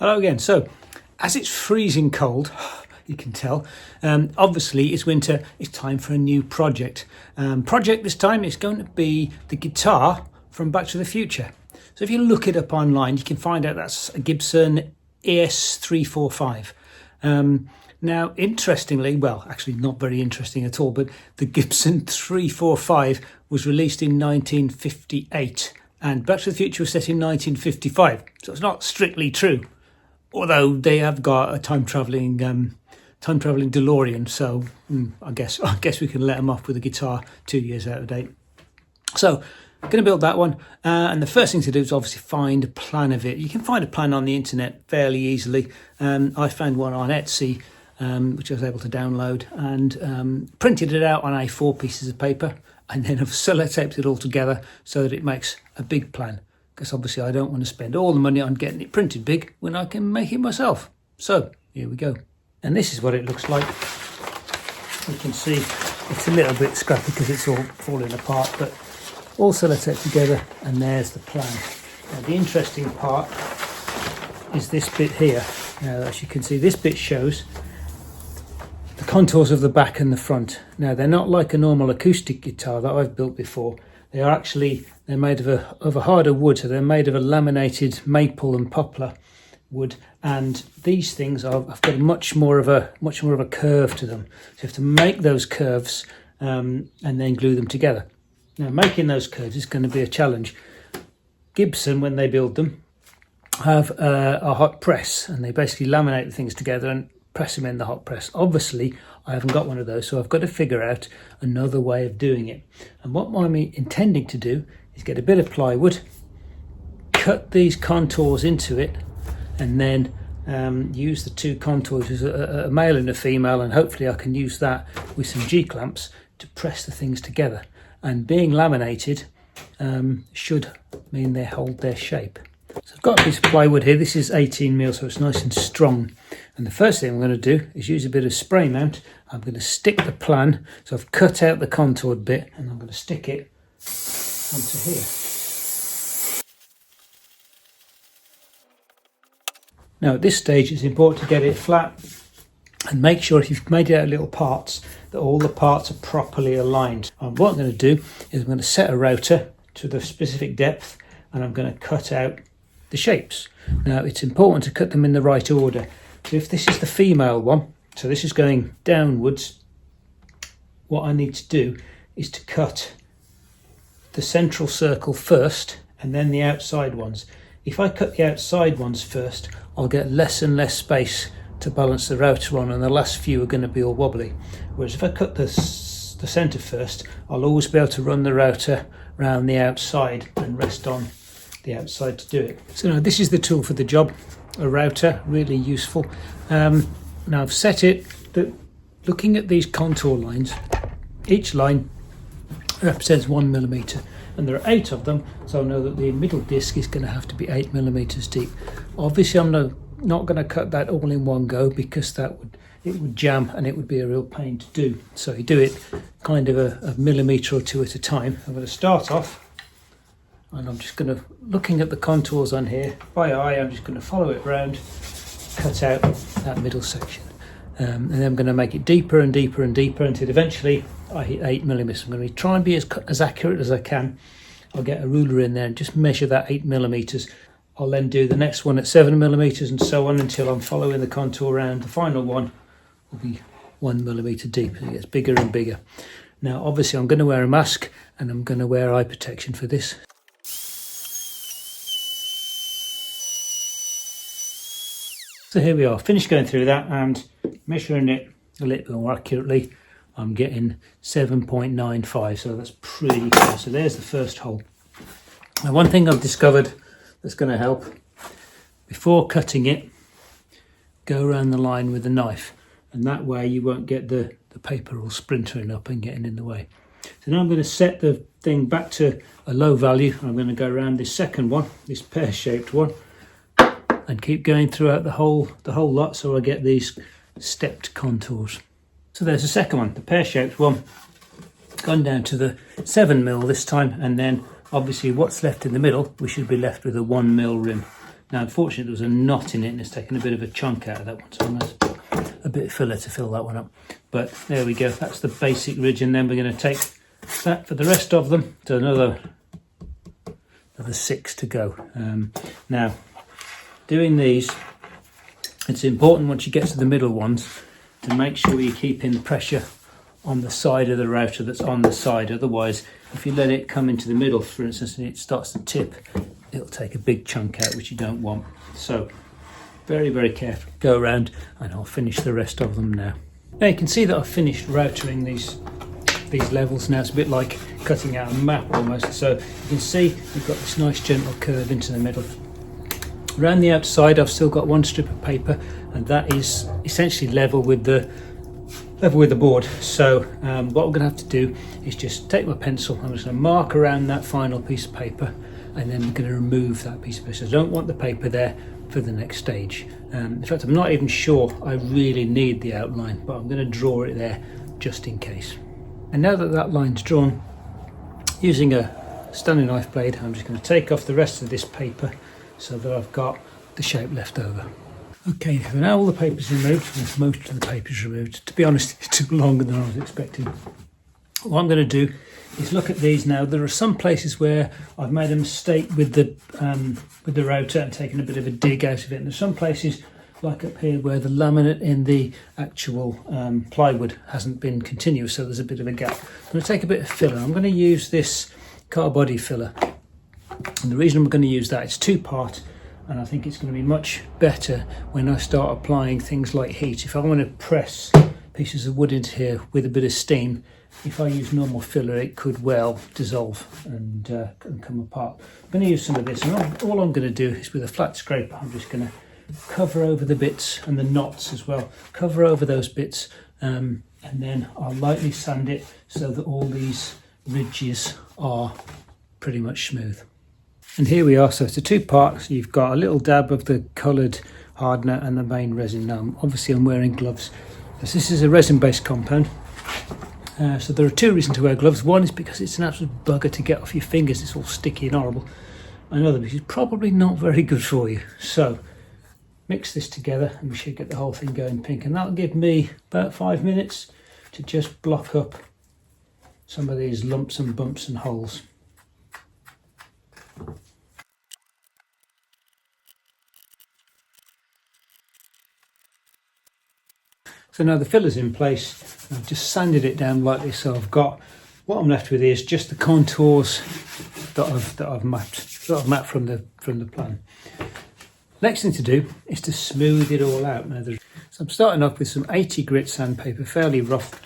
Hello again. So, as it's freezing cold, you can tell, obviously it's winter, it's time for a new project. Project this time is going to be the guitar from Back to the Future. So if you look it up online, you can find out that's a Gibson ES345. Now, interestingly, well, actually not very interesting at all, but the Gibson 345 was released in 1958 and Back to the Future was set in 1955. So it's not strictly true, although they have got a time-travelling DeLorean. So I guess we can let them off with a guitar 2 years out of date. So I'm going to build that one, and the first thing to do is obviously find a plan of it. You can find a plan on the internet fairly easily. I found one on Etsy, which I was able to download, and printed it out on A4 pieces of paper, and then I've sellotaped it all together so that it makes a big plan, because obviously I don't want to spend all the money on getting it printed big when I can make it myself. So here we go. And this is what it looks like. You can see it's a little bit scrappy because it's all falling apart, but all sellotaped together, and there's the plan. Now the interesting part is this bit here. Now, as you can see, this bit shows the contours of the back and the front. Now they're not like a normal acoustic guitar that I've built before. They're made of a harder wood, so they're made of a laminated maple and poplar wood, and these things have got much more of a curve to them. So you have to make those curves and then glue them together. Now, making those curves is going to be a challenge. Gibson, when they build them, have a hot press, and they basically laminate the things together and press them in the hot press. Obviously, I haven't got one of those, so I've got to figure out another way of doing it. And what I'm intending to do is get a bit of plywood, cut these contours into it, and then use the two contours as a male and a female, and hopefully I can use that with some G-clamps to press the things together. And being laminated should mean they hold their shape. So I've got a piece of plywood here. This is 18mm, so it's nice and strong. And the first thing I'm going to do is use a bit of spray mount. I'm going to stick the plan. So I've cut out the contoured bit, and I'm going to stick it onto here. Now at this stage it's important to get it flat and make sure if you've made it out of little parts that all the parts are properly aligned. And what I'm going to do is I'm going to set a router to the specific depth, and I'm going to cut out the shapes. Now it's important to cut them in the right order. So if this is the female one, so this is going downwards, what I need to do is to cut the central circle first and then the outside ones. If I cut the outside ones first, I'll get less and less space to balance the router on, and the last few are going to be all wobbly. Whereas if I cut the centre first, I'll always be able to run the router around the outside and rest on the outside to do it. So now this is the tool for the job, a router, really useful. Now I've set it that looking at these contour lines, each line represents 1mm, and there are 8 of them, so I know that the middle disc is going to have to be 8mm deep. Obviously I'm not going to cut that all in one go, because it would jam and it would be a real pain to do. So you do it kind of a millimetre or 2 at a time. I'm going to start off, and I'm just going to, looking at the contours on here by eye, I'm just going to follow it round, cut out that middle section, and then I'm going to make it deeper and deeper and deeper until eventually I hit 8mm. I'm going to try and be as accurate as I can. I'll get a ruler in there and just measure that 8mm. I'll then do the next one at 7mm and so on until I'm following the contour around. The final one will be 1mm deep, and it gets bigger and bigger. Now obviously I'm going to wear a mask, and I'm going to wear eye protection for this. So here we are, finished going through that and measuring it a little bit more accurately. I'm getting 7.95, so that's pretty close. So there's the first hole. Now one thing I've discovered that's going to help, before cutting it, go around the line with a knife, and that way you won't get the paper all splintering up and getting in the way. So now I'm going to set the thing back to a low value. I'm going to go around this second one, this pear-shaped one, and keep going throughout the whole lot, so I get these stepped contours. So there's the second one, the pear-shaped one, gone down to the 7mm this time, and then obviously what's left in the middle, we should be left with a 1mm rim. Now unfortunately there was a knot in it and it's taken a bit of a chunk out of that one, so I'm going to put a bit of filler to fill that one up. But there we go, that's the basic ridge, and then we're going to take that for the rest of them to another 6 to go. Now doing these, it's important once you get to the middle ones to make sure you're keeping the pressure on the side of the router that's on the side. Otherwise, if you let it come into the middle, for instance, and it starts to tip, it'll take a big chunk out, which you don't want. So very, very careful. Go around and I'll finish the rest of them now. Now you can see that I've finished routering these levels now. It's a bit like cutting out a map almost. So you can see we've got this nice gentle curve into the middle. Around the outside I've still got one strip of paper, and that is essentially level with the board. So what I'm going to have to do is just take my pencil, I'm just going to mark around that final piece of paper, and then I'm going to remove that piece of paper. So I don't want the paper there for the next stage. In fact, I'm not even sure I really need the outline, but I'm going to draw it there just in case. And now that that line's drawn, using a Stanley knife blade, I'm just going to take off the rest of this paper so that I've got the shape left over. Okay, so now all the paper's removed, most of the paper's removed. To be honest, it took longer than I was expecting. What I'm going to do is look at these now. There are some places where I've made a mistake with the router and taken a bit of a dig out of it. And there's some places, like up here, where the laminate in the actual plywood hasn't been continuous, so there's a bit of a gap. I'm going to take a bit of filler. I'm going to use this car body filler. And the reason I'm going to use that, it's 2-part, and I think it's going to be much better when I start applying things like heat. If I want to press pieces of wood into here with a bit of steam, if I use normal filler, it could well dissolve and come apart. I'm going to use some of this, and all I'm going to do is with a flat scraper, I'm just going to cover over the bits and the knots as well, cover over those bits, and then I'll lightly sand it so that all these ridges are pretty much smooth. And here we are, so it's a 2-part. So you've got a little dab of the coloured hardener and the main resin. Now obviously I'm wearing gloves, because this is a resin-based compound. So there are 2 reasons to wear gloves. One is because it's an absolute bugger to get off your fingers, it's all sticky and horrible. Another, because it's probably not very good for you. So mix this together and we should get the whole thing going pink, and that'll give me about 5 minutes to just block up some of these lumps and bumps and holes. So now the filler's in place, I've just sanded it down lightly, so I've got, what I'm left with is just the contours that I've mapped from the plan. Next thing to do is to smooth it all out. Now so I'm starting off with some 80 grit sandpaper, fairly rough.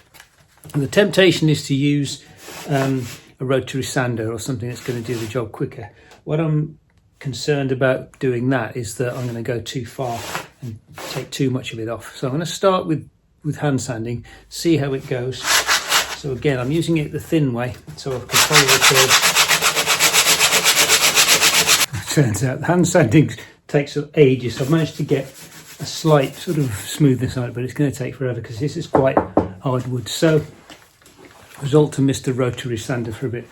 And the temptation is to use a rotary sander or something that's going to do the job quicker. What I'm concerned about doing that is that I'm going to go too far and take too much of it off. So I'm going to start with hand sanding, see how it goes. So again, I'm using it the thin way, so I can follow the curve. It turns out hand sanding takes ages. I've managed to get a slight sort of smoothness on it, but it's going to take forever because this is quite hard wood. So result to miss the rotary sander for a bit.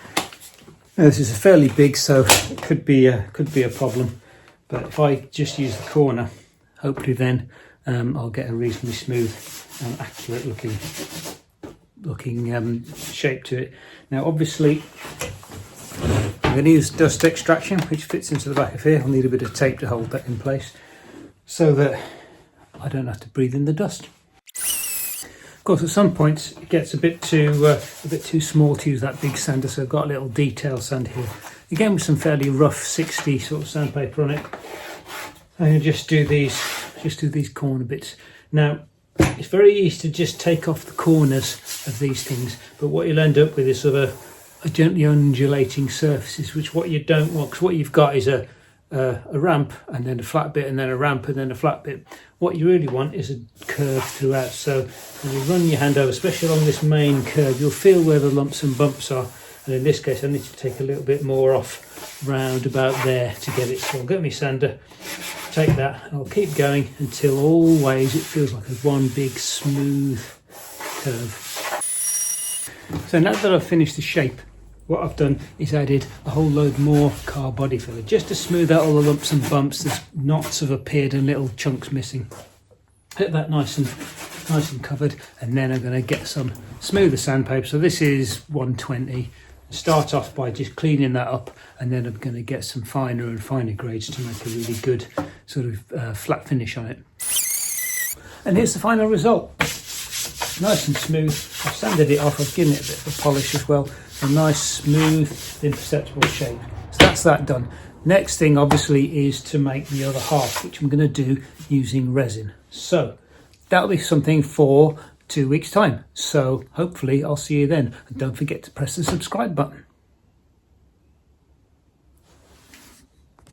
Now, this is fairly big, so it could be a problem. But if I just use the corner, hopefully then I'll get a reasonably smooth and accurate looking shape to it. Now obviously I'm going to use dust extraction, which fits into the back of here. I'll need a bit of tape to hold that in place so that I don't have to breathe in the dust. Of course, at some points it gets a bit too small to use that big sander, so I've got a little detail sand here. Again, with some fairly rough 60 sort of sandpaper on it. And just do these corner bits. Now, it's very easy to just take off the corners of these things, but what you'll end up with is sort of a gently undulating surfaces, which what you don't want, because what you've got is a ramp and then a flat bit and then a ramp and then a flat bit. What you really want is a curve throughout. So when you run your hand over, especially along this main curve, you'll feel where the lumps and bumps are. And in this case, I need to take a little bit more off round about there to get it. So I'll get my sander, take that, and I'll keep going until always it feels like a one big smooth curve. So now that I've finished the shape what I've done is added a whole load more car body filler just to smooth out all the lumps and bumps. There's knots have appeared and little chunks missing. Get that nice and covered, and then I'm going to get some smoother sandpaper. So this is 120. Start off by just cleaning that up, and then I'm going to get some finer and finer grades to make a really good sort of flat finish on it. And here's the final result. Nice and smooth. I've sanded it off, I've given it a bit of a polish as well. A nice, smooth, imperceptible shape. So that's that done. Next thing obviously is to make the other half, which I'm going to do using resin. So that'll be something for 2 weeks time. So hopefully I'll see you then. And don't forget to press the subscribe button.